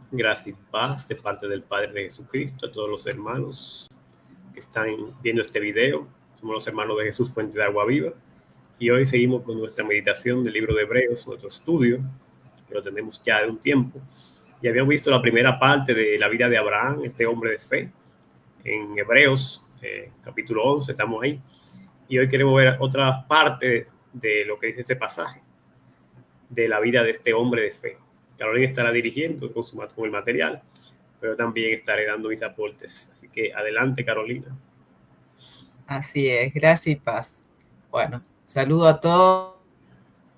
Gracia y paz de parte del Padre de Jesucristo a todos los hermanos que están viendo este video. Somos los hermanos de Jesús Fuente de Agua Viva y hoy seguimos con nuestra meditación del libro de Hebreos, nuestro estudio, que lo tenemos ya de un tiempo. Y habíamos visto la primera parte de la vida de Abraham, este hombre de fe, en Hebreos, capítulo 11, estamos ahí. Y hoy queremos ver otra parte de lo que dice este pasaje, de la vida de este hombre de fe. Carolina estará dirigiendo con el material, pero también estaré dando mis aportes. Así que adelante, Carolina. Así es, gracias y paz. Bueno, saludo a todos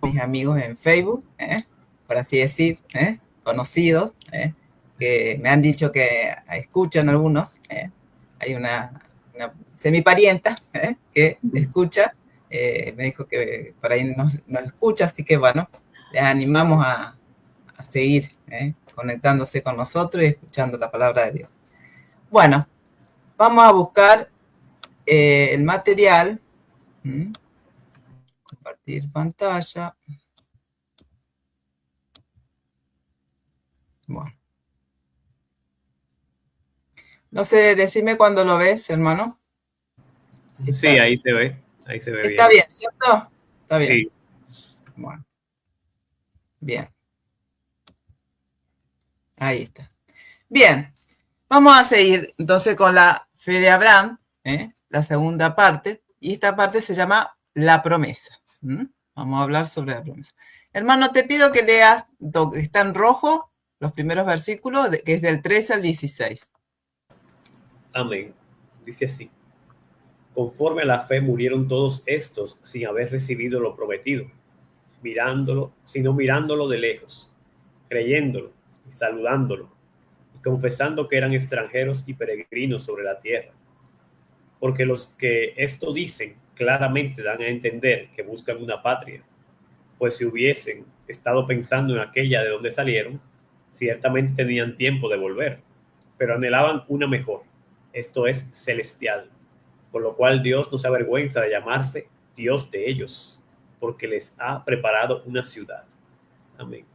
mis amigos en Facebook, por así decir, conocidos, que me han dicho que escuchan algunos. Hay una semiparienta que escucha, me dijo que por ahí nos escucha, así que bueno, les animamos a seguir conectándose con nosotros y escuchando la palabra de Dios. Bueno, vamos a buscar el material. Compartir pantalla. Bueno. No sé, decime cuando lo ves, hermano. Si sí, ahí se ve. Ahí se ve bien. Está bien, ¿cierto? Está bien. Sí. Bueno. Bien. Ahí está. Bien. Vamos a seguir entonces con la fe de Abraham, la segunda parte. Y esta parte se llama la promesa. Vamos a hablar sobre la promesa. Hermano, te pido que leas, está en rojo, los primeros versículos, que es del 13 al 16. Amén. Dice así: conforme a la fe murieron todos estos sin haber recibido lo prometido, sino mirándolo de lejos, creyéndolo y saludándolo, y confesando que eran extranjeros y peregrinos sobre la tierra. Porque los que esto dicen claramente dan a entender que buscan una patria, pues si hubiesen estado pensando en aquella de donde salieron, ciertamente tenían tiempo de volver, pero anhelaban una mejor, esto es celestial, por lo cual Dios no se avergüenza de llamarse Dios de ellos, porque les ha preparado una ciudad. Amén.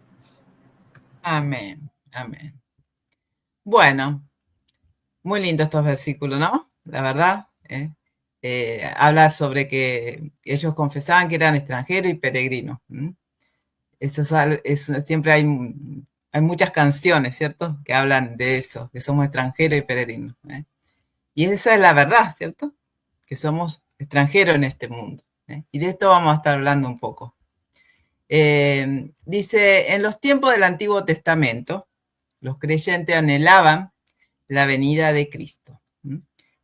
Amén, amén. Bueno, muy lindos estos versículos, ¿no? La verdad, habla sobre que ellos confesaban que eran extranjeros y peregrinos. Eso siempre hay muchas canciones, ¿cierto? Que hablan de eso, que somos extranjeros y peregrinos. Y esa es la verdad, ¿cierto? Que somos extranjeros en este mundo. Y de esto vamos a estar hablando un poco. Dice, en los tiempos del Antiguo Testamento, los creyentes anhelaban la venida de Cristo.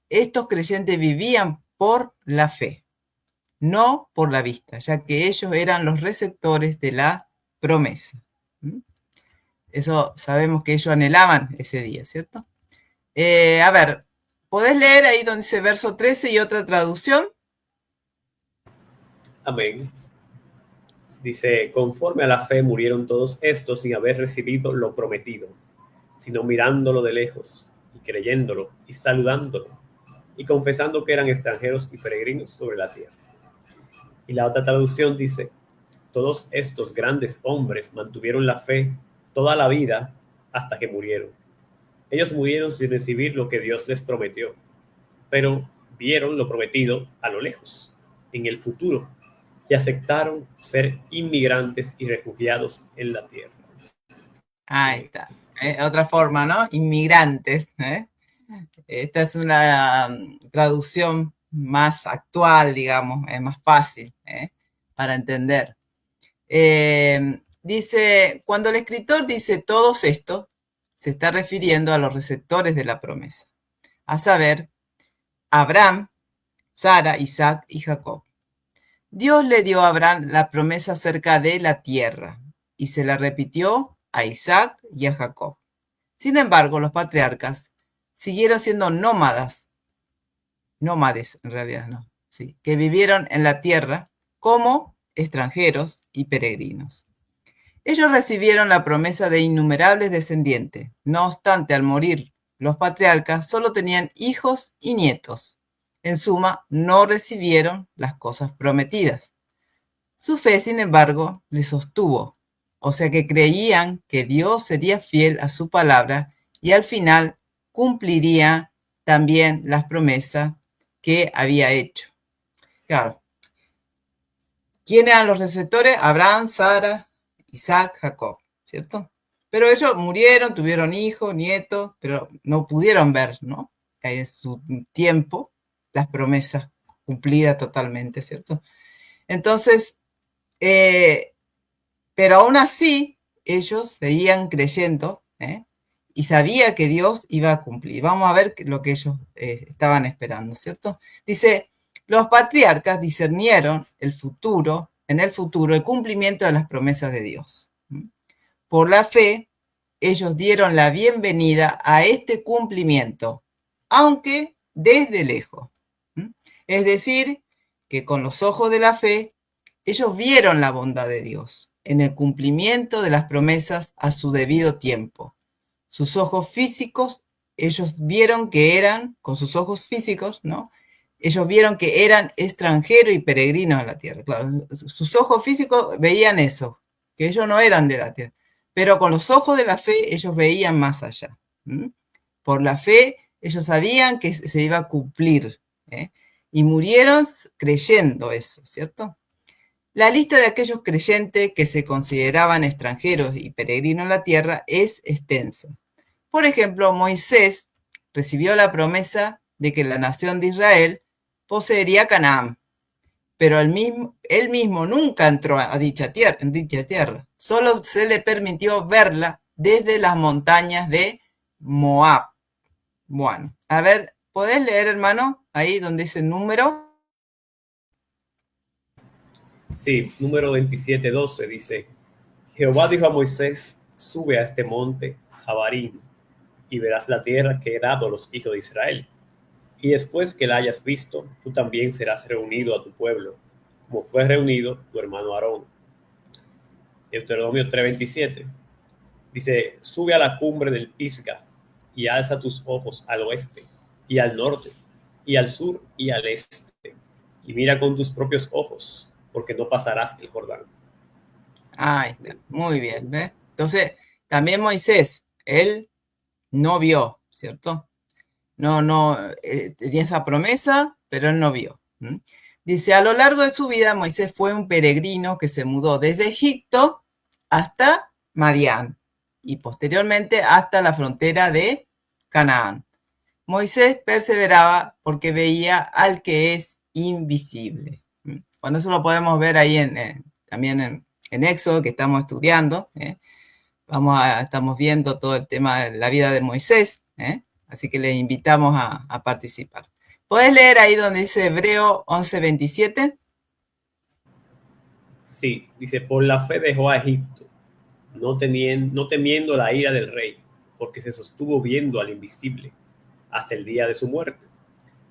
Estos creyentes vivían por la fe, no por la vista, ya que ellos eran los receptores de la promesa. Eso sabemos que ellos anhelaban ese día, ¿cierto? A ver, ¿podés leer ahí donde dice verso 13 y otra traducción? Amén. Dice, conforme a la fe murieron todos estos sin haber recibido lo prometido, sino mirándolo de lejos y creyéndolo y saludándolo y confesando que eran extranjeros y peregrinos sobre la tierra. Y la otra traducción dice, todos estos grandes hombres mantuvieron la fe toda la vida hasta que murieron. Ellos murieron sin recibir lo que Dios les prometió, pero vieron lo prometido a lo lejos, en el futuro, y aceptaron ser inmigrantes y refugiados en la tierra. Ahí está. Otra forma, ¿no? Inmigrantes. Esta es una traducción más actual, digamos, más fácil para entender. Dice, cuando el escritor dice todos estos, se está refiriendo a los receptores de la promesa, a saber, Abraham, Sara, Isaac y Jacob. Dios le dio a Abraham la promesa acerca de la tierra y se la repitió a Isaac y a Jacob. Sin embargo, los patriarcas siguieron siendo nómades en realidad, ¿no? Sí, que vivieron en la tierra como extranjeros y peregrinos. Ellos recibieron la promesa de innumerables descendientes. No obstante, al morir los patriarcas solo tenían hijos y nietos. En suma, no recibieron las cosas prometidas. Su fe, sin embargo, les sostuvo O sea que creían que Dios sería fiel a su palabra y al final cumpliría también las promesas que había hecho. Claro. ¿Quiénes eran los receptores? Abraham, Sara, Isaac, Jacob, ¿cierto? Pero ellos murieron, tuvieron hijos, nietos, pero no pudieron ver, ¿no? En su tiempo las promesas cumplidas totalmente, ¿cierto? Entonces, pero aún así, ellos seguían creyendo, y sabía que Dios iba a cumplir. Vamos a ver lo que ellos estaban esperando, ¿cierto? Dice, los patriarcas discernieron en el futuro, el cumplimiento de las promesas de Dios. Por la fe, ellos dieron la bienvenida a este cumplimiento, aunque desde lejos. Es decir, que con los ojos de la fe, ellos vieron la bondad de Dios en el cumplimiento de las promesas a su debido tiempo. Sus ojos físicos, ellos vieron que eran, con sus ojos físicos, ¿no? Ellos vieron que eran extranjeros y peregrinos en la tierra. Claro, sus ojos físicos veían eso, que ellos no eran de la tierra. Pero con los ojos de la fe, ellos veían más allá. Por la fe, ellos sabían que se iba a cumplir, y murieron creyendo eso, ¿cierto? La lista de aquellos creyentes que se consideraban extranjeros y peregrinos en la tierra es extensa. Por ejemplo, Moisés recibió la promesa de que la nación de Israel poseería Canaán, pero él mismo nunca entró a dicha tierra. Solo se le permitió verla desde las montañas de Moab. Bueno, a ver, ¿podés leer, hermano, ahí donde dice número? Sí, número 27:12 dice, Jehová dijo a Moisés, sube a este monte, Abarim, y verás la tierra que he dado a los hijos de Israel. Y después que la hayas visto, tú también serás reunido a tu pueblo, como fue reunido tu hermano Aarón. Deuteronomio 3:27 dice, sube a la cumbre del Pisga y alza tus ojos al oeste y al norte y al sur y al este y mira con tus propios ojos, porque no pasarás el Jordán. Ahí está, muy bien, ¿ves? Entonces, también Moisés, él no vio, ¿cierto? No, tenía esa promesa, pero él no vio. Dice, a lo largo de su vida, Moisés fue un peregrino que se mudó desde Egipto hasta Madián y posteriormente hasta la frontera de Canaán. Moisés perseveraba porque veía al que es invisible. Bueno, eso lo podemos ver ahí también en Éxodo, que estamos estudiando. Estamos viendo todo el tema de la vida de Moisés, así que les invitamos a participar. ¿Podés leer ahí donde dice Hebreo 11:27? Sí, dice, por la fe dejó a Egipto, no temiendo la ira del rey, porque se sostuvo viendo al invisible hasta el día de su muerte.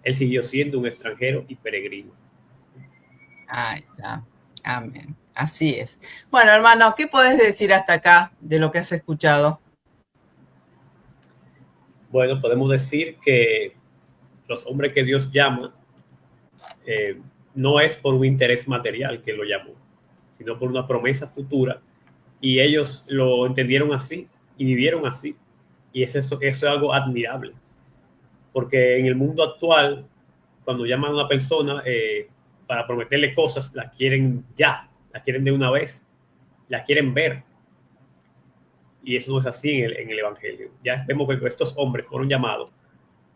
Él siguió siendo un extranjero y peregrino. Ahí está. Amén. Así es. Bueno, hermano, ¿qué podés decir hasta acá de lo que has escuchado? Bueno, podemos decir que los hombres que Dios llama no es por un interés material que lo llamó, sino por una promesa futura, y ellos lo entendieron así y vivieron así, y eso es algo admirable, porque en el mundo actual, cuando llaman a una persona para prometerle cosas, las quieren ya, las quieren de una vez, las quieren ver, y eso no es así en el Evangelio. Ya vemos que estos hombres fueron llamados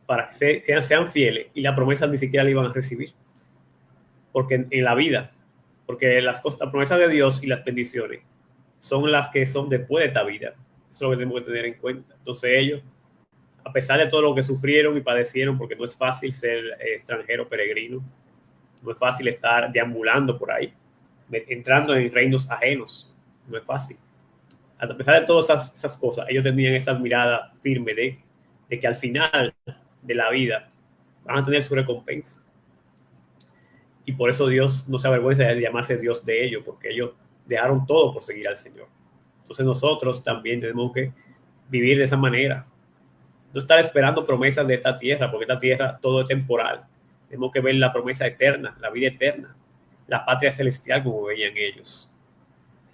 para que sean fieles, y la promesa ni siquiera la iban a recibir, porque en la vida, porque las promesas de Dios y las bendiciones son las que son después de esta vida. Eso es lo que tenemos que tener en cuenta. Entonces ellos, a pesar de todo lo que sufrieron y padecieron, porque no es fácil ser extranjero, peregrino, no es fácil estar deambulando por ahí, entrando en reinos ajenos, no es fácil. A pesar de todas esas cosas, ellos tenían esa mirada firme de que al final de la vida van a tener su recompensa. Y por eso Dios no se avergüenza de llamarse Dios de ellos, porque ellos dejaron todo por seguir al Señor. Entonces nosotros también tenemos que vivir de esa manera. No estar esperando promesas de esta tierra, porque esta tierra todo es temporal. Tenemos que ver la promesa eterna, la vida eterna, la patria celestial como veían ellos.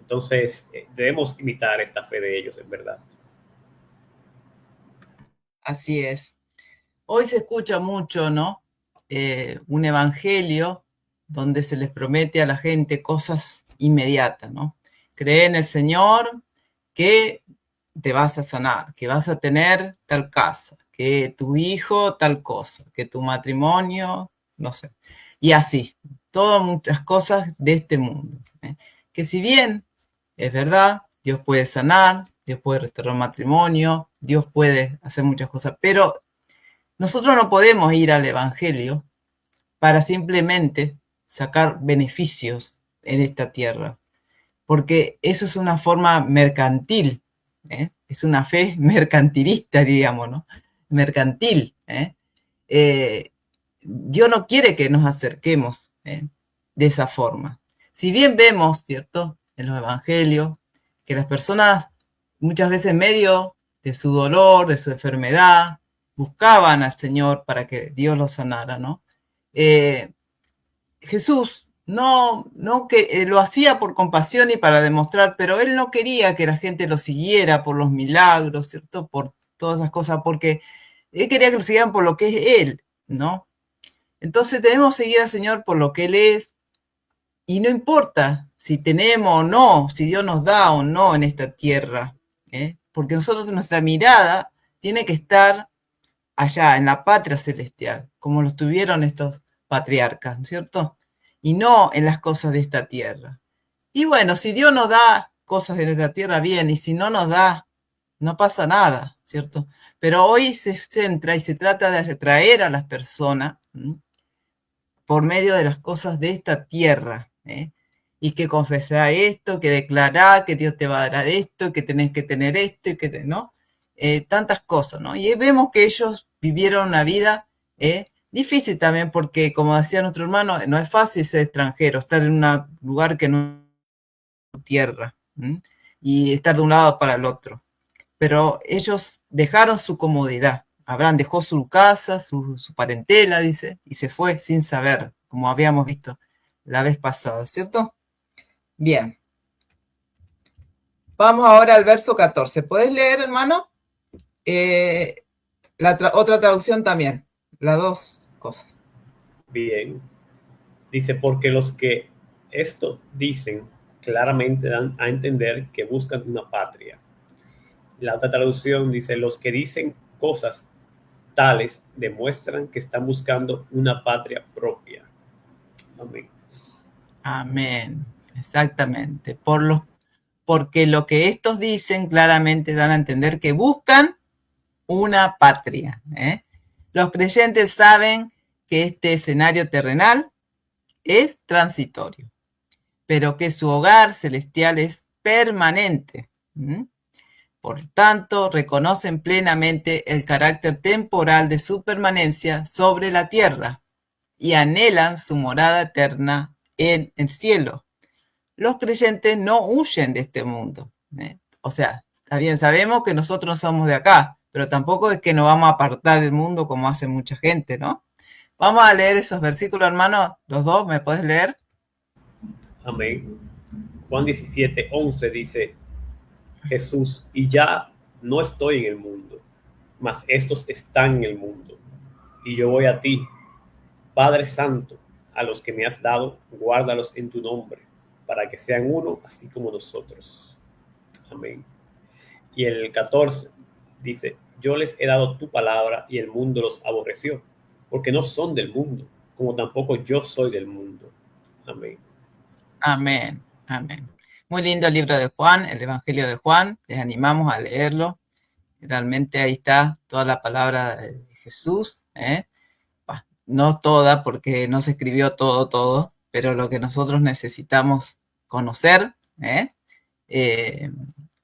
Entonces, debemos imitar esta fe de ellos, en verdad. Así es. Hoy se escucha mucho, ¿no? Un evangelio donde se les promete a la gente cosas inmediatas, ¿no? Cree en el Señor que te vas a sanar, que vas a tener tal casa, que tu hijo tal cosa, que tu matrimonio, no sé. Y así, todas muchas cosas de este mundo. Que si bien es verdad, Dios puede sanar, Dios puede restaurar un matrimonio, Dios puede hacer muchas cosas, pero nosotros no podemos ir al Evangelio para simplemente sacar beneficios en esta tierra, porque eso es una forma mercantil, ¿eh? Es una fe mercantilista, digamos, ¿no? Mercantil. Dios no quiere que nos acerquemos de esa forma. Si bien vemos, ¿cierto?, en los evangelios, que las personas muchas veces en medio de su dolor, de su enfermedad, buscaban al Señor para que Dios los sanara, ¿no? Jesús no que lo hacía por compasión y para demostrar, pero él no quería que la gente lo siguiera por los milagros, ¿cierto? Por todas esas cosas, porque él quería que lo siguieran por lo que es él, ¿no? Entonces debemos seguir al Señor por lo que él es, y no importa si tenemos o no, si Dios nos da o no en esta tierra, porque nosotros nuestra mirada tiene que estar allá, en la patria celestial, como lo tuvieron estos patriarcas, ¿no es cierto? Y no en las cosas de esta tierra. Y bueno, si Dios nos da cosas de esta tierra, bien, y si no nos da, no pasa nada, ¿cierto? Pero hoy se centra y se trata de atraer a las personas por medio de las cosas de esta tierra, y que confesá esto, que declará que Dios te va a dar esto, que tenés que tener esto, y que, ¿no? Tantas cosas, ¿no? Y vemos que ellos vivieron una vida difícil también, porque como decía nuestro hermano, no es fácil ser extranjero, estar en un lugar que no es tierra, y estar de un lado para el otro. Pero ellos dejaron su comodidad. Abraham dejó su casa, su parentela, dice, y se fue sin saber, como habíamos visto la vez pasada, ¿cierto? Bien. Vamos ahora al verso 14. ¿Puedes leer, hermano? Otra traducción también, las dos cosas. Bien. Dice, porque los que esto dicen claramente dan a entender que buscan una patria. La otra traducción dice, los que dicen cosas tales demuestran que están buscando una patria propia. Amén. Amén. Exactamente. Porque lo que estos dicen claramente dan a entender que buscan una patria. Los creyentes saben que este escenario terrenal es transitorio, pero que su hogar celestial es permanente. Por tanto, reconocen plenamente el carácter temporal de su permanencia sobre la tierra y anhelan su morada eterna en el cielo. Los creyentes no huyen de este mundo. O sea, está bien, sabemos que nosotros no somos de acá, pero tampoco es que nos vamos a apartar del mundo como hace mucha gente, ¿no? Vamos a leer esos versículos, hermano, los dos, ¿me puedes leer? Amén. Juan 17:11 dice, Jesús, y ya no estoy en el mundo, mas estos están en el mundo, y yo voy a ti. Padre Santo, a los que me has dado, guárdalos en tu nombre, para que sean uno, así como nosotros. Amén. Y el 14 dice, yo les he dado tu palabra y el mundo los aborreció, porque no son del mundo, como tampoco yo soy del mundo. Amén. Amén, amén. Muy lindo el libro de Juan, el Evangelio de Juan. Les animamos a leerlo. Realmente ahí está toda la palabra de Jesús. No toda, porque no se escribió todo, pero lo que nosotros necesitamos conocer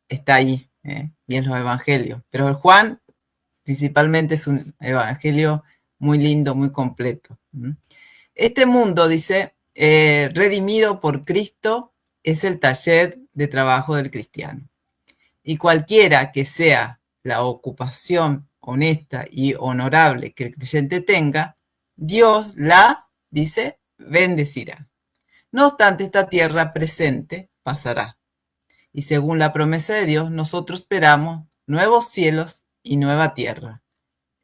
está ahí, y en los evangelios. Pero el Juan principalmente es un evangelio muy lindo, muy completo. Este mundo, dice, redimido por Cristo, es el taller de trabajo del cristiano. Y cualquiera que sea la ocupación honesta y honorable que el creyente tenga, Dios la, dice, bendecirá. No obstante, esta tierra presente pasará. Y según la promesa de Dios, nosotros esperamos nuevos cielos y nueva tierra,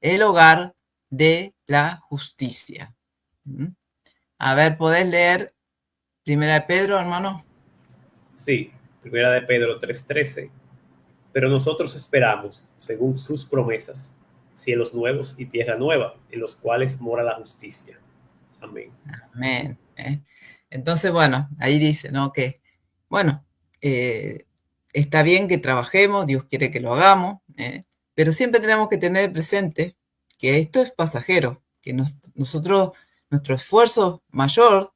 el hogar de la justicia. A ver, ¿podés leer Primera de Pedro, hermano? Sí, Primera de Pedro 3:13. Pero nosotros esperamos, según sus promesas, cielos nuevos y tierra nueva, en los cuales mora la justicia. Amén. Amén. Entonces, bueno, ahí dice, ¿no? Que, bueno, está bien que trabajemos, Dios quiere que lo hagamos, pero siempre tenemos que tener presente que esto es pasajero, que nosotros, nuestro esfuerzo mayor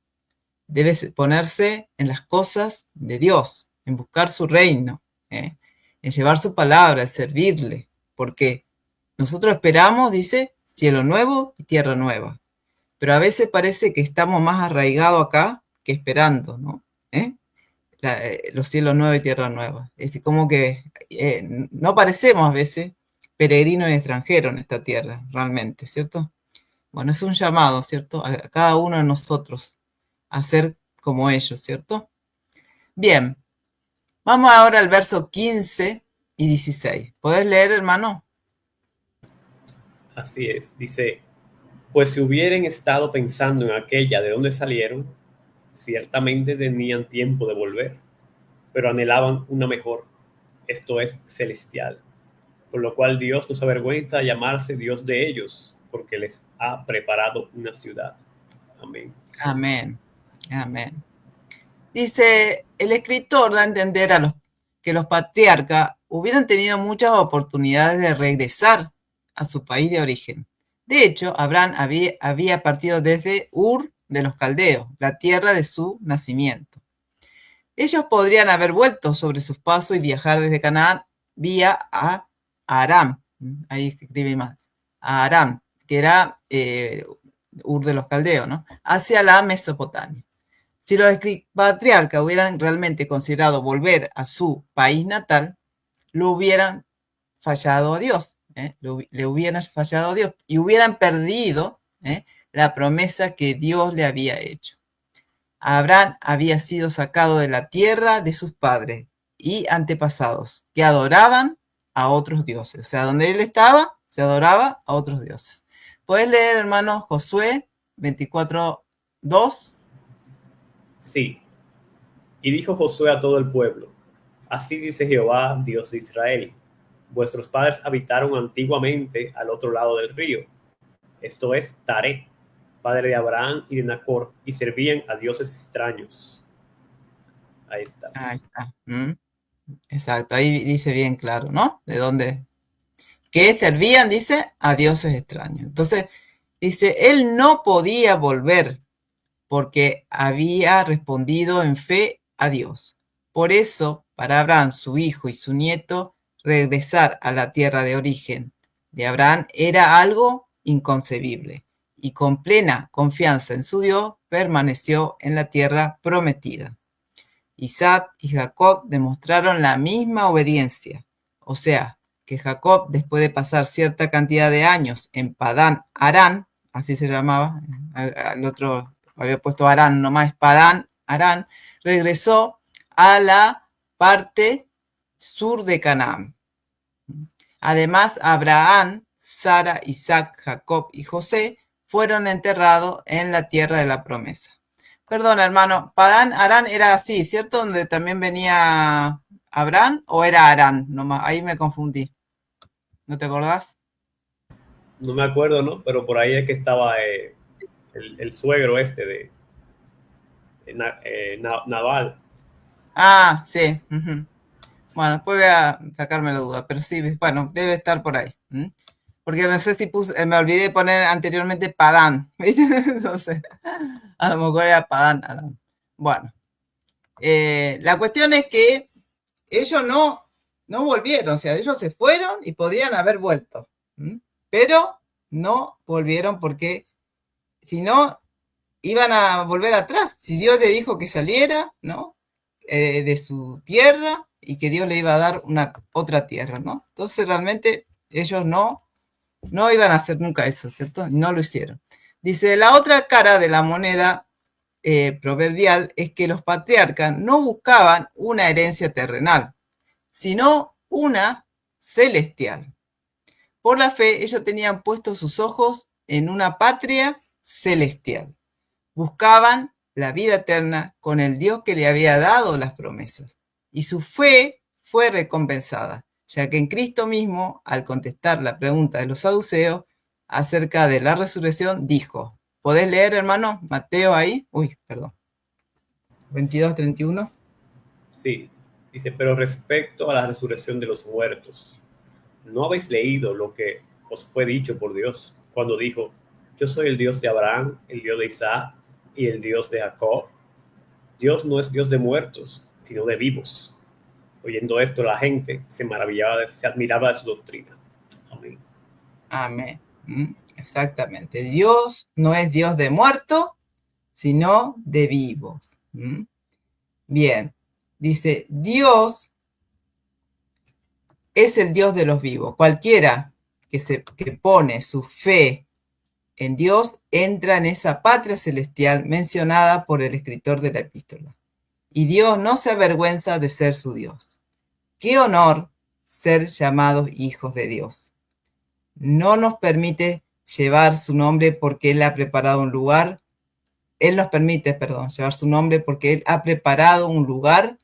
debe ponerse en las cosas de Dios, en buscar su reino, en llevar su palabra, en servirle, porque nosotros esperamos, dice, cielo nuevo y tierra nueva. Pero a veces parece que estamos más arraigados acá que esperando, ¿no? Los cielos nuevos y tierra nueva. Es como que no parecemos a veces peregrinos y extranjeros en esta tierra, realmente, ¿cierto? Bueno, es un llamado, ¿cierto? A cada uno de nosotros a ser como ellos, ¿cierto? Bien, vamos ahora al verso 15 y 16. ¿Podés leer, hermano? Así es, dice, pues si hubieran estado pensando en aquella de donde salieron, ciertamente tenían tiempo de volver, pero anhelaban una mejor, esto es celestial, por lo cual Dios no se avergüenza de llamarse Dios de ellos, porque les ha preparado una ciudad. Amén. Amén. Amén. Dice, el escritor da a entender que los patriarcas hubieran tenido muchas oportunidades de regresar a su país de origen. De hecho, Abraham había partido desde Ur de los Caldeos, la tierra de su nacimiento. Ellos podrían haber vuelto sobre sus pasos y viajar desde Canaán vía a Aram, ahí escribe mal, a Aram, que era Ur de los Caldeos, ¿no? Hacia la Mesopotamia. Si los patriarcas hubieran realmente considerado volver a su país natal, lo hubieran fallado a Dios, le hubieran fallado a Dios y hubieran perdido la promesa que Dios le había hecho. Abraham había sido sacado de la tierra de sus padres y antepasados que adoraban a otros dioses. O sea, donde él estaba, se adoraba a otros dioses. ¿Puedes leer, hermano, Josué 24:2? Sí, y dijo Josué a todo el pueblo, así dice Jehová, Dios de Israel, vuestros padres habitaron antiguamente al otro lado del río, esto es Taré, padre de Abraham y de Nacor, y servían a dioses extraños. Ahí está. Ahí está. Exacto, ahí dice bien claro, ¿no? De dónde. Que servían, dice, a dioses extraños. Entonces, dice, él no podía volver porque había respondido en fe a Dios. Por eso, para Abraham, su hijo y su nieto, regresar a la tierra de origen de Abraham era algo inconcebible. Y con plena confianza en su Dios, permaneció en la tierra prometida. Isaac y Jacob demostraron la misma obediencia. O sea, que Jacob, después de pasar cierta cantidad de años en Padán Arán, así se llamaba, al otro había puesto Arán, nomás Padán Arán, regresó a la parte sur de Canaán. Además, Abraham, Sara, Isaac, Jacob y José fueron enterrados en la tierra de la promesa. Perdón, hermano, Padán Arán era así, ¿cierto? Donde también venía Abraham, o era Arán, nomás, ahí me confundí. ¿No te acordás? No me acuerdo, ¿no? Pero por ahí es que estaba el suegro este de Naval. Ah, sí. Bueno, después voy a sacarme la duda, pero sí, bueno, debe estar por ahí. Porque no sé si me olvidé de poner anteriormente Padán, ¿viste? Entonces, a lo mejor era Padán Arán. Bueno, la cuestión es que ellos no volvieron, o sea, ellos se fueron y podrían haber vuelto, pero no volvieron porque si no, iban a volver atrás. Si Dios le dijo que saliera, ¿no? De su tierra y que Dios le iba a dar otra tierra, ¿no? Entonces realmente ellos no iban a hacer nunca eso, ¿cierto? No lo hicieron. Dice, la otra cara de la moneda proverbial es que los patriarcas no buscaban una herencia terrenal, sino una celestial. Por la fe, ellos tenían puestos sus ojos en una patria celestial. Buscaban la vida eterna con el Dios que le había dado las promesas. Y su fe fue recompensada, ya que en Cristo mismo, al contestar la pregunta de los saduceos acerca de la resurrección, dijo, ¿podés leer, hermano? Mateo ahí. Uy, perdón. 22:31. Sí, dice, pero respecto a la resurrección de los muertos, ¿no habéis leído lo que os fue dicho por Dios cuando dijo, yo soy el Dios de Abraham, el Dios de Isaac y el Dios de Jacob? Dios no es Dios de muertos, sino de vivos. Oyendo esto, la gente se maravillaba, se admiraba de su doctrina. Amén. Amén. Exactamente. Dios no es Dios de muertos, sino de vivos. Bien. Dice, Dios es el Dios de los vivos. Cualquiera que pone su fe en Dios entra en esa patria celestial mencionada por el escritor de la epístola. Y Dios no se avergüenza de ser su Dios. ¡Qué honor ser llamados hijos de Dios! No nos permite llevar su nombre porque Él ha preparado un lugar. Él nos permite, llevar su nombre porque Él ha preparado un lugar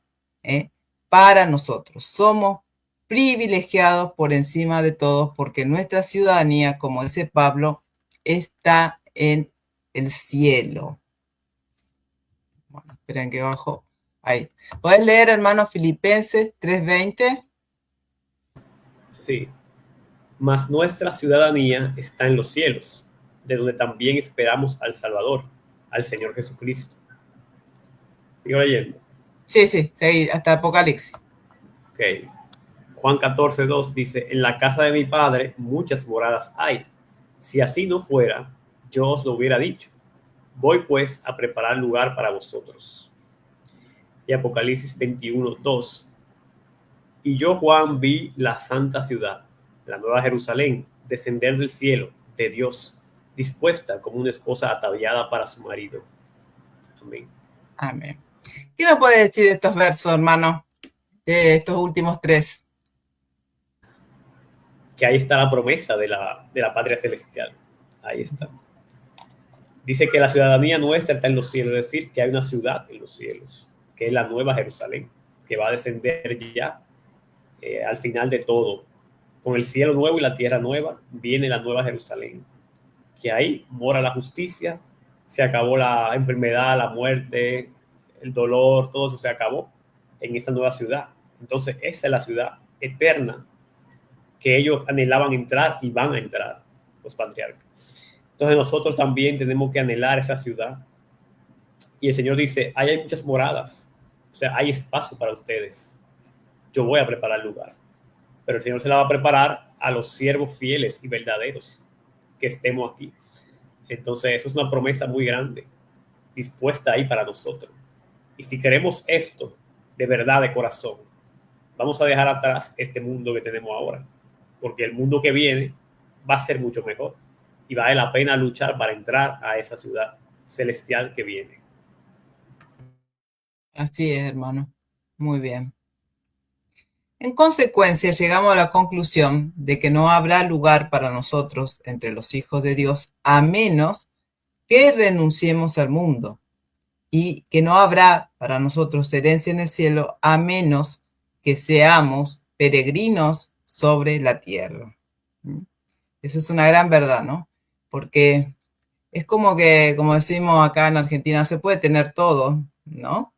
para nosotros. Somos privilegiados por encima de todos porque nuestra ciudadanía, como dice Pablo, está en el cielo. Bueno, esperen que bajo. Ahí. ¿Puedes leer, hermano, Filipenses 3:20? Sí. Mas nuestra ciudadanía está en los cielos, de donde también esperamos al Salvador, al Señor Jesucristo. ¿Sigo leyendo? Sí, seguí hasta Apocalipsis. Ok. Juan 14:2 dice, en la casa de mi Padre muchas moradas hay. Si así no fuera, yo os lo hubiera dicho. Voy pues a preparar lugar para vosotros. Y Apocalipsis 21:2. Y yo, Juan, vi la santa ciudad, la nueva Jerusalén, descender del cielo, de Dios, dispuesta como una esposa ataviada para su marido. Amén. Amén. ¿Qué nos puede decir de estos versos, hermano? De estos últimos tres. Que ahí está la promesa de la patria celestial. Ahí está. Dice que la ciudadanía nuestra está en los cielos, es decir, que hay una ciudad en los cielos, que es la nueva Jerusalén, que va a descender ya al final de todo. Con el cielo nuevo y la tierra nueva, viene la nueva Jerusalén, que ahí mora la justicia, se acabó la enfermedad, la muerte, el dolor, todo eso se acabó en esa nueva ciudad. Entonces, esa es la ciudad eterna que ellos anhelaban entrar y van a entrar, los patriarcas. Entonces nosotros también tenemos que anhelar esa ciudad. Y el Señor dice, ahí hay muchas moradas, o sea, hay espacio para ustedes. Yo voy a preparar el lugar. Pero el Señor se la va a preparar a los siervos fieles y verdaderos que estemos aquí. Entonces eso es una promesa muy grande, dispuesta ahí para nosotros. Y si queremos esto de verdad, de corazón, vamos a dejar atrás este mundo que tenemos ahora, porque el mundo que viene va a ser mucho mejor y vale la pena luchar para entrar a esa ciudad celestial que viene. Así es, hermano. Muy bien. En consecuencia, llegamos a la conclusión de que no habrá lugar para nosotros entre los hijos de Dios a menos que renunciemos al mundo, y que no habrá para nosotros herencia en el cielo a menos que seamos peregrinos sobre la tierra. Eso es una gran verdad, ¿no? Porque es como que, como decimos acá en Argentina, se puede tener todo, ¿no?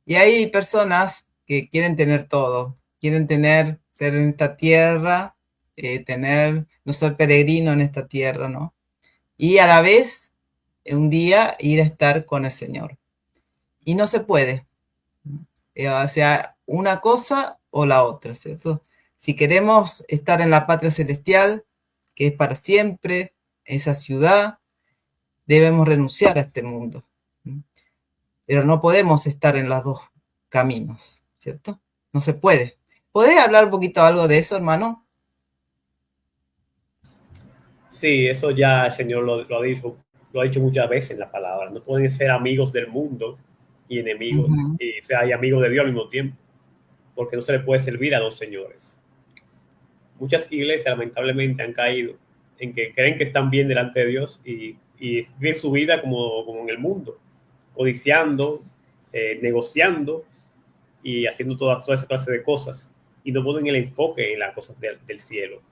Y hay personas que quieren tener todo, quieren ser en esta tierra, no ser peregrino en esta tierra, ¿no? Y a la vez, un día ir a estar con el Señor. Y no se puede. O sea, una cosa o la otra, ¿cierto? Si queremos estar en la patria celestial, que es para siempre, esa ciudad, debemos renunciar a este mundo. Pero no podemos estar en los dos caminos, ¿cierto? No se puede. ¿Podés hablar un poquito algo de eso, hermano? Sí, eso ya el Señor lo lo ha dicho muchas veces en la palabra. No pueden ser amigos del mundo y enemigos, o sea, y amigos de Dios al mismo tiempo, porque no se le puede servir a dos señores. Muchas iglesias lamentablemente han caído en que creen que están bien delante de Dios y viven su vida como en el mundo, codiciando, negociando y haciendo toda esa clase de cosas, y no ponen el enfoque en las cosas del cielo.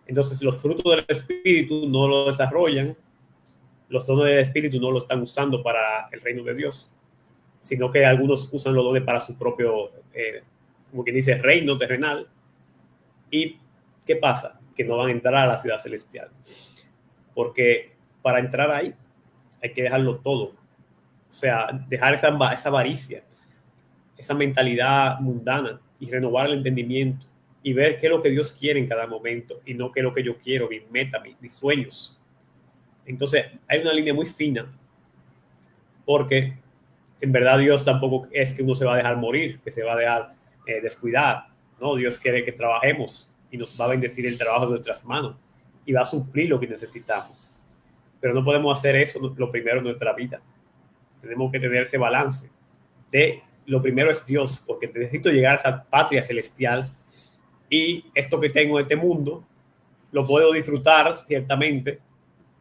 Entonces los frutos del Espíritu no lo desarrollan, los dones del Espíritu no lo están usando para el reino de Dios, sino que algunos usan los dones para su propio, como quien dice, reino terrenal. ¿Y qué pasa? Que no van a entrar a la ciudad celestial, porque para entrar ahí hay que dejarlo todo, o sea, dejar esa avaricia, esa mentalidad mundana, y renovar el entendimiento y ver qué es lo que Dios quiere en cada momento y no qué es lo que yo quiero, mis metas, mis sueños. Entonces hay una línea muy fina, porque en verdad Dios tampoco es que uno se va a dejar morir, que se va a dejar descuidar, ¿no? Dios quiere que trabajemos y nos va a bendecir el trabajo de nuestras manos y va a suplir lo que necesitamos. Pero no podemos hacer eso lo primero en nuestra vida. Tenemos que tener ese balance de lo primero es Dios, porque necesito llegar a esa patria celestial, y esto que tengo en este mundo lo puedo disfrutar ciertamente,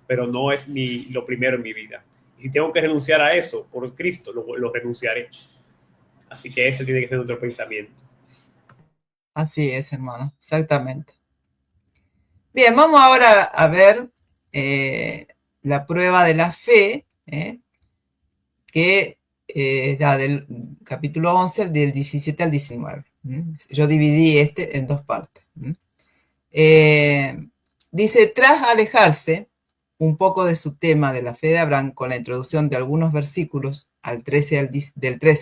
pero no es lo primero en mi vida. Y si tengo que renunciar a eso por Cristo, lo renunciaré. Así que ese tiene que ser nuestro pensamiento. Así es, hermano, exactamente. Bien, vamos ahora a ver la prueba de la fe, que da del capítulo 11, del 17 al 19. Yo dividí en dos partes. Dice, tras alejarse un poco de su tema de la fe de Abraham con la introducción de algunos versículos del 13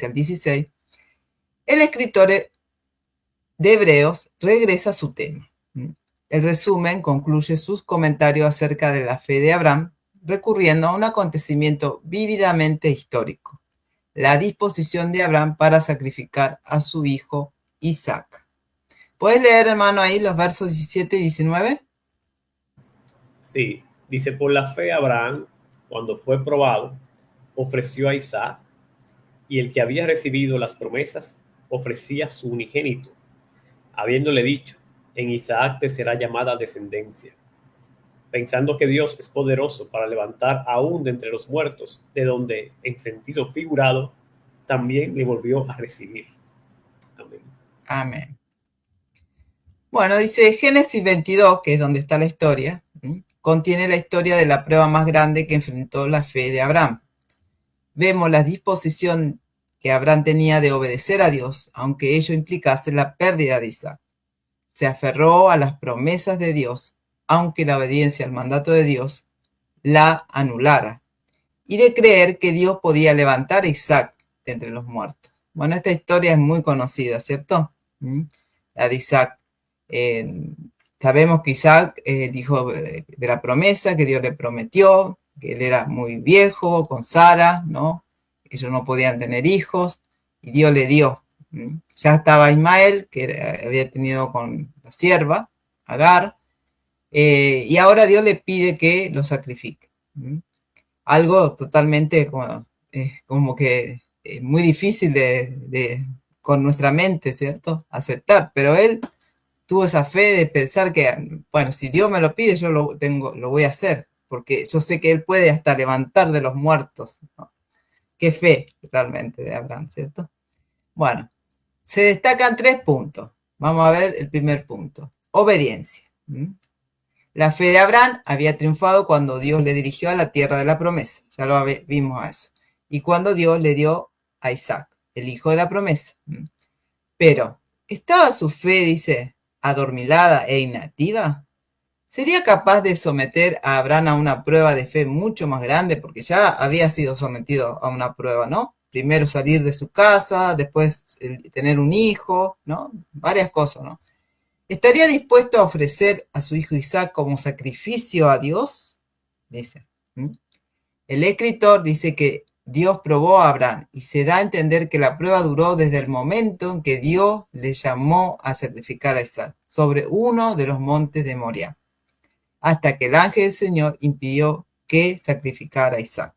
al 16, el escritor de Hebreos regresa a su tema. El resumen concluye sus comentarios acerca de la fe de Abraham recurriendo a un acontecimiento vívidamente histórico, la disposición de Abraham para sacrificar a su hijo Isaac. ¿Puedes leer, hermano, ahí los versos 17 y 19? Sí, dice, por la fe Abraham, cuando fue probado, ofreció a Isaac, y el que había recibido las promesas ofrecía su unigénito, habiéndole dicho, en Isaac te será llamada descendencia, pensando que Dios es poderoso para levantar aún de entre los muertos, de donde, en sentido figurado, también le volvió a recibir. Amén. Amén. Bueno, dice Génesis 22, que es donde está la historia, contiene la historia de la prueba más grande que enfrentó la fe de Abraham. Vemos la disposición que Abraham tenía de obedecer a Dios, aunque ello implicase la pérdida de Isaac. Se aferró a las promesas de Dios, aunque la obediencia al mandato de Dios la anulara, y de creer que Dios podía levantar a Isaac de entre los muertos. Bueno, esta historia es muy conocida, ¿cierto? La de Isaac. Sabemos que Isaac, el hijo de la promesa que Dios le prometió, que él era muy viejo, con Sara, ¿no? Ellos no podían tener hijos, y Dios le dio. Ya estaba Ismael, que había tenido con la sierva, Agar, y ahora Dios le pide que lo sacrifique. Algo totalmente como que muy difícil con nuestra mente, ¿cierto? Aceptar, pero él tuvo esa fe de pensar que, bueno, si Dios me lo pide, yo lo voy a hacer, porque yo sé que Él puede hasta levantar de los muertos, ¿no? Qué fe realmente de Abraham, ¿cierto? Bueno, se destacan 3 puntos. Vamos a ver el primer punto. Obediencia. La fe de Abraham había triunfado cuando Dios le dirigió a la tierra de la promesa. Ya lo vimos a eso. Y cuando Dios le dio a Isaac, el hijo de la promesa. Pero, ¿estaba su fe, dice, adormilada e inactiva? ¿Sería capaz de someter a Abraham a una prueba de fe mucho más grande? Porque ya había sido sometido a una prueba, ¿no? Primero salir de su casa, después tener un hijo, ¿no? Varias cosas, ¿no? ¿Estaría dispuesto a ofrecer a su hijo Isaac como sacrificio a Dios? Dice. El escritor dice que Dios probó a Abraham y se da a entender que la prueba duró desde el momento en que Dios le llamó a sacrificar a Isaac sobre uno de los montes de Moriah, hasta que el ángel del Señor impidió que sacrificar a Isaac.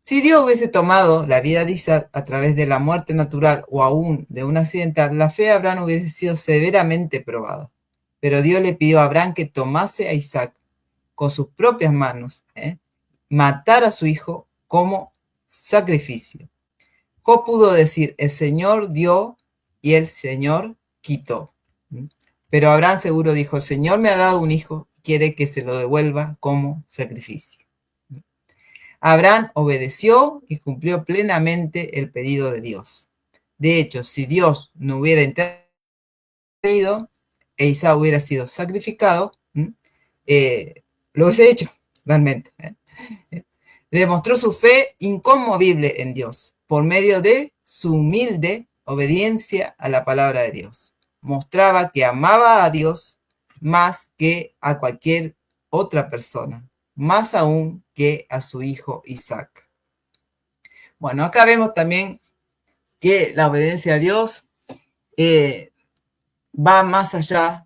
Si Dios hubiese tomado la vida de Isaac a través de la muerte natural o aún de un accidental, la fe de Abraham hubiese sido severamente probada. Pero Dios le pidió a Abraham que tomase a Isaac con sus propias manos, matar a su hijo como sacrificio. Job pudo decir, el Señor dio y el Señor quitó. Pero Abraham seguro dijo, el Señor me ha dado un hijo, quiere que se lo devuelva como sacrificio. Abraham obedeció y cumplió plenamente el pedido de Dios. De hecho, si Dios no hubiera intervenido e Isaac hubiera sido sacrificado, lo hubiese hecho realmente. Demostró su fe inconmovible en Dios por medio de su humilde obediencia a la palabra de Dios. Mostraba que amaba a Dios más que a cualquier otra persona, más aún que a su hijo Isaac. Bueno, acá vemos también que la obediencia a Dios va más allá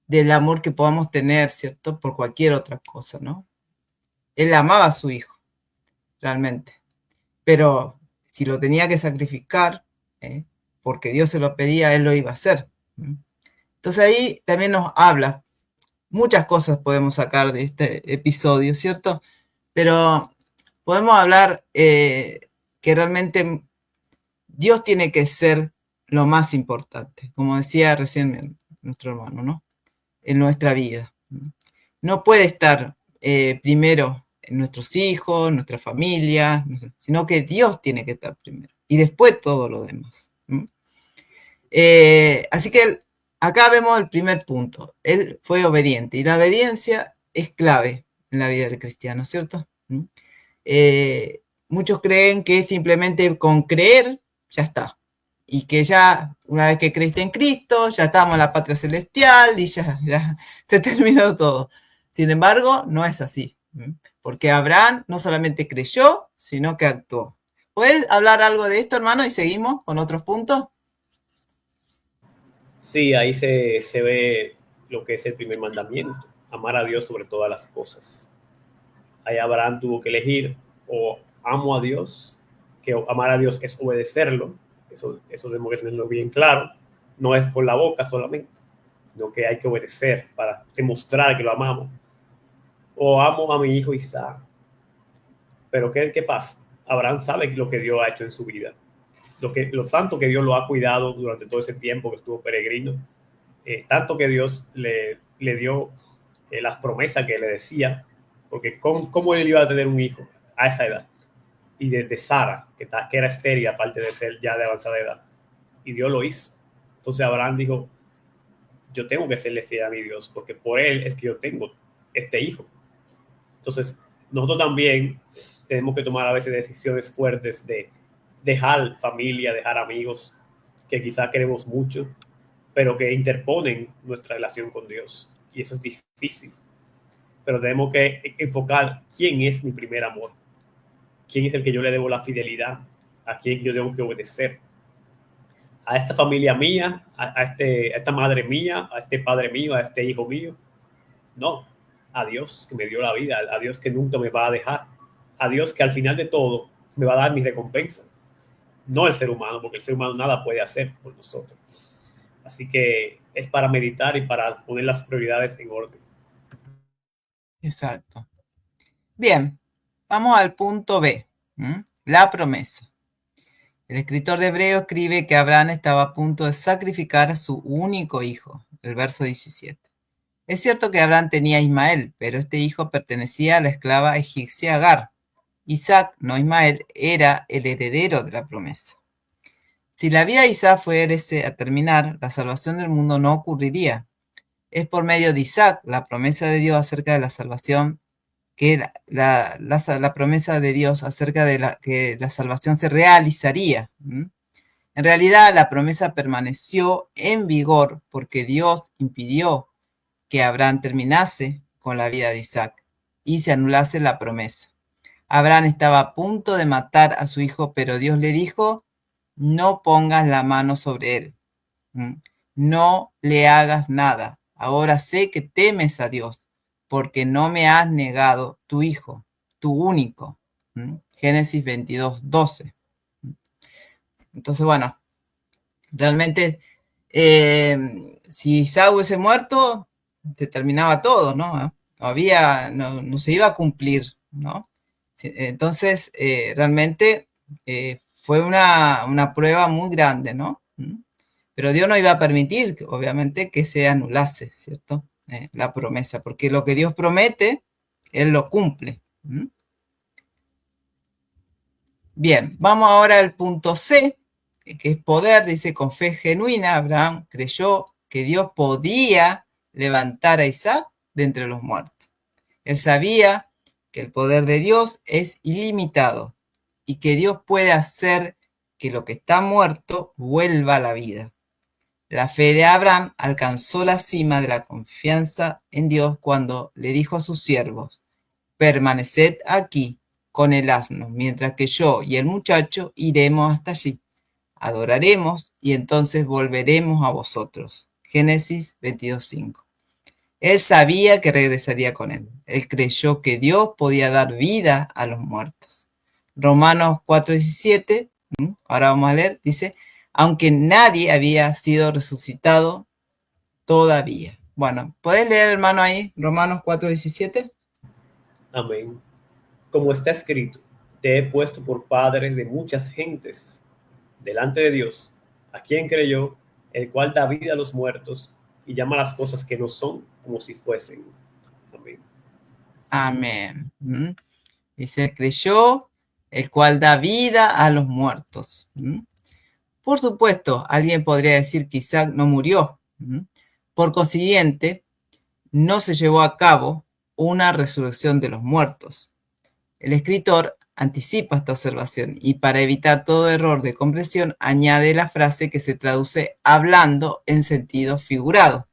del amor que podamos tener, ¿cierto? Por cualquier otra cosa, ¿no? Él amaba a su hijo, realmente. Pero si lo tenía que sacrificar, porque Dios se lo pedía, él lo iba a hacer. Entonces ahí también nos habla. Muchas cosas podemos sacar de este episodio, ¿cierto? Pero podemos hablar que realmente Dios tiene que ser lo más importante, como decía recién nuestro hermano, ¿no? En nuestra vida. No puede estar primero en nuestros hijos, nuestra familia, sino que Dios tiene que estar primero y después todo lo demás. Así que acá vemos el primer punto. Él fue obediente y la obediencia es clave en la vida del cristiano, ¿cierto? Muchos creen que simplemente con creer ya está. Y que ya, una vez que creíste en Cristo, ya estamos en la patria celestial y ya se terminó todo. Sin embargo, no es así. Porque Abraham no solamente creyó, sino que actuó. ¿Puedes hablar algo de esto, hermano? Y seguimos con otros puntos. Sí, ahí se ve lo que es el primer mandamiento, amar a Dios sobre todas las cosas. Ahí Abraham tuvo que elegir o amo a Dios, que amar a Dios es obedecerlo, eso tenemos que tenerlo bien claro, no es con la boca solamente, sino que hay que obedecer para demostrar que lo amamos. O amo a mi hijo Isaac. Pero ¿qué pasa? Abraham sabe lo que Dios ha hecho en su vida, lo tanto que Dios lo ha cuidado durante todo ese tiempo que estuvo peregrino, tanto que Dios le dio las promesas que le decía, porque ¿cómo él iba a tener un hijo a esa edad? Y de Sara, que era estéril, aparte de ser ya de avanzada edad. Y Dios lo hizo. Entonces Abraham dijo, yo tengo que serle fiel a mi Dios, porque por él es que yo tengo este hijo. Entonces, nosotros también tenemos que tomar a veces decisiones fuertes de dejar familia, dejar amigos que quizás queremos mucho, pero que interponen nuestra relación con Dios. Y eso es difícil. Pero tenemos que enfocar quién es mi primer amor, quién es el que yo le debo la fidelidad, a quién yo tengo que obedecer. A esta familia mía, a esta madre mía, a este padre mío, a este hijo mío. No, a Dios que me dio la vida, a Dios que nunca me va a dejar, a Dios que al final de todo me va a dar mi recompensa. No el ser humano, porque el ser humano nada puede hacer por nosotros. Así que es para meditar y para poner las prioridades en orden. Exacto. Bien, vamos al punto B, la promesa. El escritor de Hebreo escribe que Abraham estaba a punto de sacrificar a su único hijo, el verso 17. Es cierto que Abraham tenía a Ismael, pero este hijo pertenecía a la esclava egipcia Agar. Isaac, no Ismael, era el heredero de la promesa. Si la vida de Isaac fuese a terminar, la salvación del mundo no ocurriría. Es por medio de Isaac la promesa de Dios acerca de la salvación, que la promesa de Dios acerca de que la salvación se realizaría. En realidad, la promesa permaneció en vigor porque Dios impidió que Abraham terminase con la vida de Isaac y se anulase la promesa. Abraham estaba a punto de matar a su hijo, pero Dios le dijo, no pongas la mano sobre él. No le hagas nada. Ahora sé que temes a Dios, porque no me has negado tu hijo, tu único. Génesis 22:12. Entonces, bueno, realmente, si Isaac hubiese muerto, se terminaba todo, ¿no? No se iba a cumplir, ¿no? Entonces, realmente fue una prueba muy grande, ¿no? Pero Dios no iba a permitir, obviamente, que se anulase, ¿cierto? La promesa, porque lo que Dios promete, Él lo cumple. Bien, vamos ahora al punto C, que es poder. Dice, con fe genuina, Abraham creyó que Dios podía levantar a Isaac de entre los muertos. Él sabía que el poder de Dios es ilimitado y que Dios puede hacer que lo que está muerto vuelva a la vida. La fe de Abraham alcanzó la cima de la confianza en Dios cuando le dijo a sus siervos, permaneced aquí con el asno, mientras que yo y el muchacho iremos hasta allí. Adoraremos y entonces volveremos a vosotros. Génesis 22:5. Él sabía que regresaría con él. Él creyó que Dios podía dar vida a los muertos. Romanos 4:17, ahora vamos a leer, dice, aunque nadie había sido resucitado todavía. Bueno, ¿podés leer, hermano, ahí, Romanos 4:17? Amén. Como está escrito, te he puesto por padre de muchas gentes delante de Dios, a quien creyó, el cual da vida a los muertos y llama las cosas que no son como si fuesen. Amén. Amén. Dice, creyó, el cual da vida a los muertos. Por supuesto, alguien podría decir que Isaac no murió. Por consiguiente, no se llevó a cabo una resurrección de los muertos. El escritor anticipa esta observación y para evitar todo error de comprensión añade la frase que se traduce hablando en sentido figurado.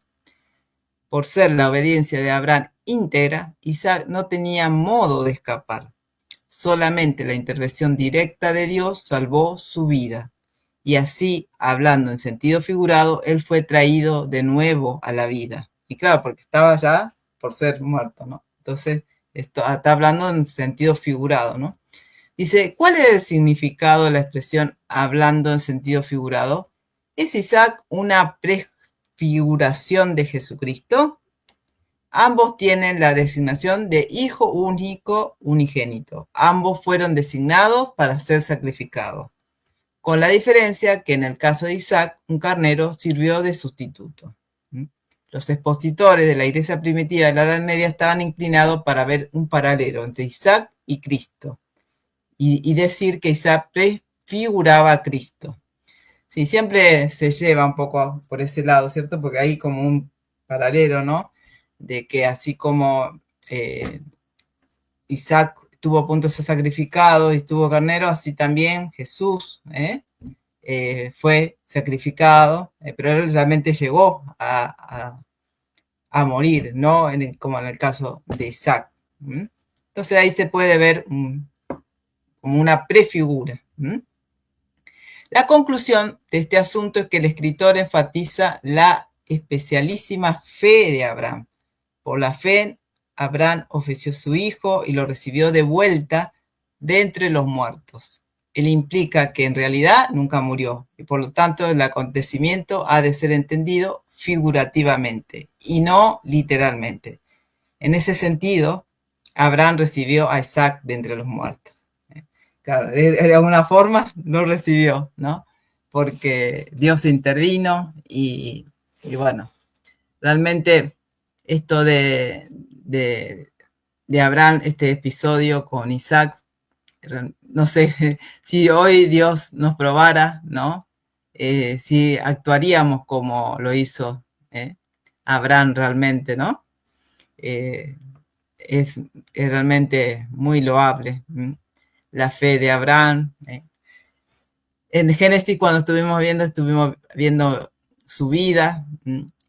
Por ser la obediencia de Abraham íntegra, Isaac no tenía modo de escapar. Solamente la intervención directa de Dios salvó su vida. Y así, hablando en sentido figurado, él fue traído de nuevo a la vida. Y claro, porque estaba ya por ser muerto, ¿no? Entonces, esto está hablando en sentido figurado, ¿no? Dice, ¿cuál es el significado de la expresión hablando en sentido figurado? ¿Es Isaac una prefiguración de Jesucristo? Ambos tienen la designación de hijo único unigénito. Ambos fueron designados para ser sacrificados. Con la diferencia que en el caso de Isaac, un carnero sirvió de sustituto. Los expositores de la iglesia primitiva de la Edad Media estaban inclinados para ver un paralelo entre Isaac y Cristo y decir que Isaac prefiguraba a Cristo. Sí, siempre se lleva un poco por ese lado, ¿cierto? Porque hay como un paralelo, ¿no? De que así como Isaac estuvo a punto de ser sacrificado y estuvo carnero, así también Jesús fue sacrificado, pero él realmente llegó a morir, ¿no? Como en el caso de Isaac. Entonces ahí se puede ver como una prefigura. La conclusión de este asunto es que el escritor enfatiza la especialísima fe de Abraham. Por la fe, Abraham ofreció a su hijo y lo recibió de vuelta de entre los muertos. Él implica que en realidad nunca murió y por lo tanto el acontecimiento ha de ser entendido figurativamente y no literalmente. En ese sentido, Abraham recibió a Isaac de entre los muertos. Claro, de alguna forma lo recibió, ¿no? Porque Dios intervino y bueno, realmente esto de Abraham, este episodio con Isaac, no sé si hoy Dios nos probara, ¿no? Si actuaríamos como lo hizo Abraham realmente, ¿no? Es realmente muy loable la fe de Abraham. En Génesis, cuando estuvimos viendo su vida,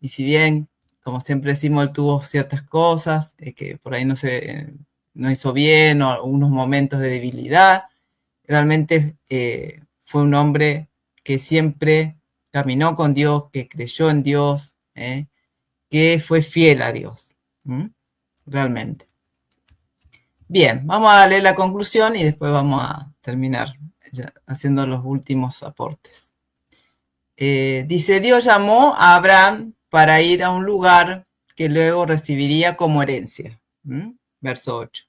y si bien, como siempre decimos, él tuvo ciertas cosas que por ahí no hizo bien, o unos momentos de debilidad, realmente fue un hombre que siempre caminó con Dios, que creyó en Dios, que fue fiel a Dios. realmente. Bien, vamos a leer la conclusión y después vamos a terminar ya haciendo los últimos aportes. Dice, Dios llamó a Abraham para ir a un lugar que luego recibiría como herencia. Verso 8.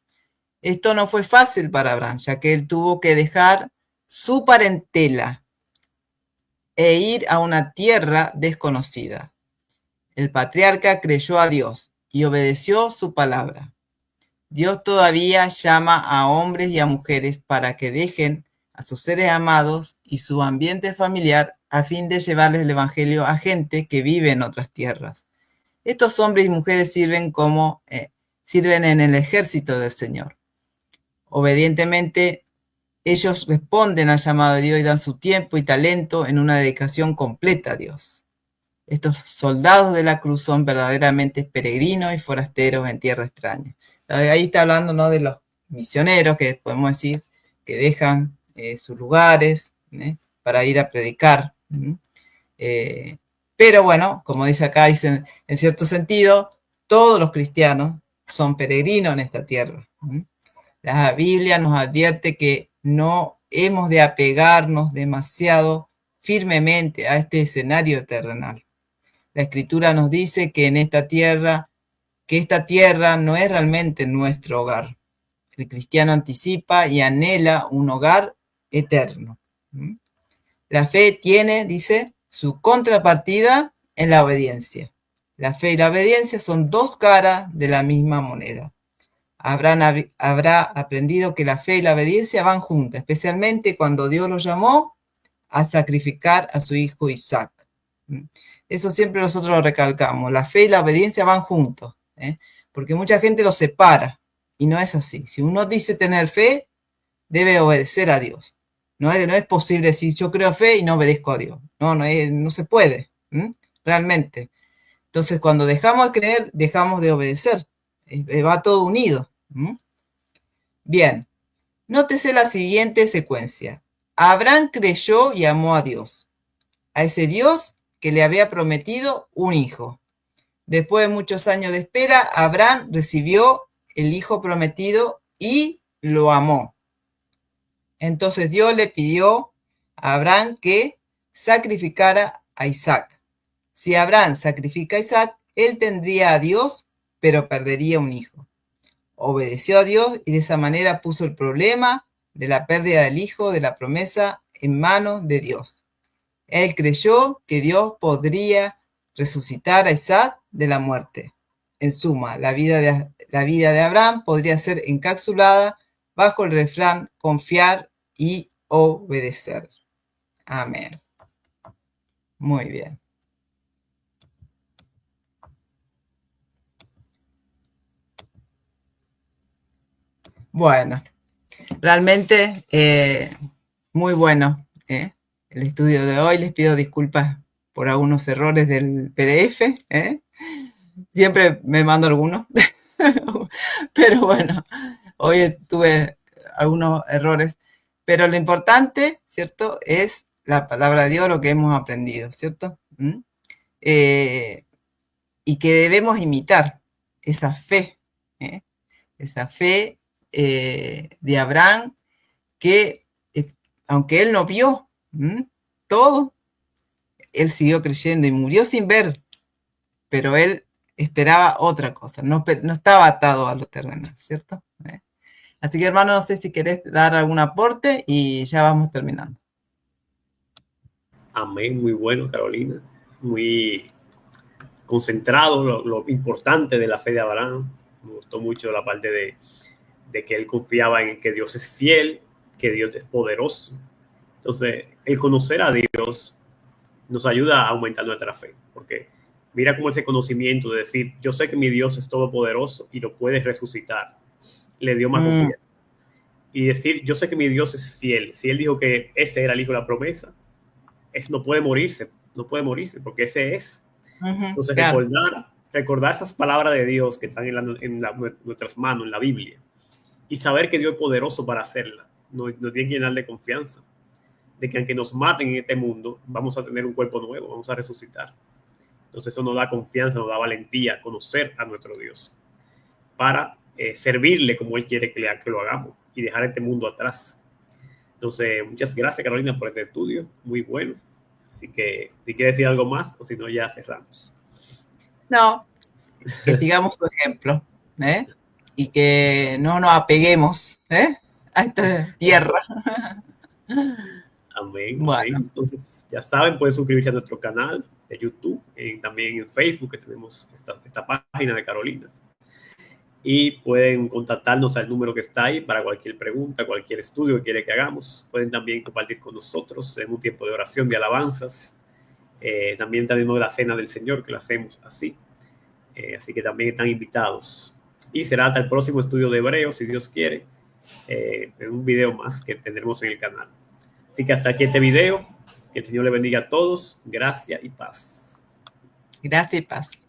Esto no fue fácil para Abraham, ya que él tuvo que dejar su parentela e ir a una tierra desconocida. El patriarca creyó a Dios y obedeció su palabra. Dios todavía llama a hombres y a mujeres para que dejen a sus seres amados y su ambiente familiar a fin de llevarles el evangelio a gente que vive en otras tierras. Estos hombres y mujeres sirven en el ejército del Señor. Obedientemente, ellos responden al llamado de Dios y dan su tiempo y talento en una dedicación completa a Dios. Estos soldados de la cruz son verdaderamente peregrinos y forasteros en tierra extraña. Ahí está hablando, ¿no?, de los misioneros, que podemos decir que dejan sus lugares para ir a predicar. Pero bueno, como dice acá, dicen, en cierto sentido, todos los cristianos son peregrinos en esta tierra. La Biblia nos advierte que no hemos de apegarnos demasiado firmemente a este escenario terrenal. La Escritura nos dice que esta tierra no es realmente nuestro hogar. El cristiano anticipa y anhela un hogar eterno. La fe tiene, dice, su contrapartida en la obediencia. La fe y la obediencia son dos caras de la misma moneda. Habrá aprendido que la fe y la obediencia van juntas, especialmente cuando Dios lo llamó a sacrificar a su hijo Isaac. Eso siempre nosotros lo recalcamos. La fe y la obediencia van juntos, porque mucha gente los separa y no es así. Si uno dice tener fe, debe obedecer a Dios. No es posible decir yo creo fe y no obedezco a Dios. No se puede, realmente. Entonces, cuando dejamos de creer, dejamos de obedecer. Va todo unido. Bien, nótese la siguiente secuencia. Abraham creyó y amó a Dios, a ese Dios que le había prometido un hijo. Después de muchos años de espera, Abraham recibió el hijo prometido y lo amó. Entonces Dios le pidió a Abraham que sacrificara a Isaac. Si Abraham sacrifica a Isaac, él tendría a Dios, pero perdería un hijo. Obedeció a Dios y de esa manera puso el problema de la pérdida del hijo de la promesa en manos de Dios. Él creyó que Dios podría resucitar a Isaac de la muerte. En suma, la vida de Abraham podría ser encapsulada bajo el refrán confiar y obedecer. Amén. Muy bien. Bueno, realmente muy bueno el estudio de hoy. Les pido disculpas por algunos errores del PDF. Siempre me mando algunos. Pero bueno, hoy tuve algunos errores. Pero lo importante, ¿cierto?, es la palabra de Dios, lo que hemos aprendido, ¿cierto? Y que debemos imitar esa fe, esa fe de Abraham, que aunque él no vio todo, él siguió creyendo y murió sin ver, pero él esperaba otra cosa, no estaba atado a lo terrenal, ¿cierto? Así que, hermano, no sé si querés dar algún aporte y ya vamos terminando. Amén, muy bueno, Carolina, muy concentrado lo importante de la fe de Abraham. Me gustó mucho la parte de que él confiaba en que Dios es fiel, que Dios es poderoso. Entonces, el conocer a Dios nos ayuda a aumentar nuestra fe, porque mira cómo ese conocimiento de decir, yo sé que mi Dios es todopoderoso y lo puede resucitar, le dio más confianza. Y decir, yo sé que mi Dios es fiel. Si él dijo que ese era el hijo de la promesa, no puede morirse porque ese es. Entonces, claro, recordar esas palabras de Dios que están en nuestras manos, en la Biblia, y saber que Dios es poderoso para hacerla, nos tiene que llenar de confianza, de que aunque nos maten en este mundo, vamos a tener un cuerpo nuevo, vamos a resucitar. Entonces eso nos da confianza, nos da valentía, conocer a nuestro Dios. para servirle como Él quiere que lo hagamos y dejar este mundo atrás. Entonces, muchas gracias, Carolina, por este estudio, muy bueno. Así que, si quieres decir algo más, o si no, ya cerramos. No, que sigamos su ejemplo, y que no nos apeguemos a esta tierra. Amén, Bueno. amén. Entonces, ya saben, pueden suscribirse a nuestro canal de YouTube, también en Facebook, que tenemos esta página de Carolina. Y pueden contactarnos al número que está ahí para cualquier pregunta, cualquier estudio que quiere que hagamos. Pueden también compartir con nosotros en un tiempo de oración, de alabanzas. También tenemos la cena del Señor, que la hacemos así. Así que también están invitados. Y será hasta el próximo estudio de Hebreos, si Dios quiere, en un video más que tendremos en el canal. Así que hasta aquí este video. Que el Señor le bendiga a todos. Gracias y paz. Gracias y paz.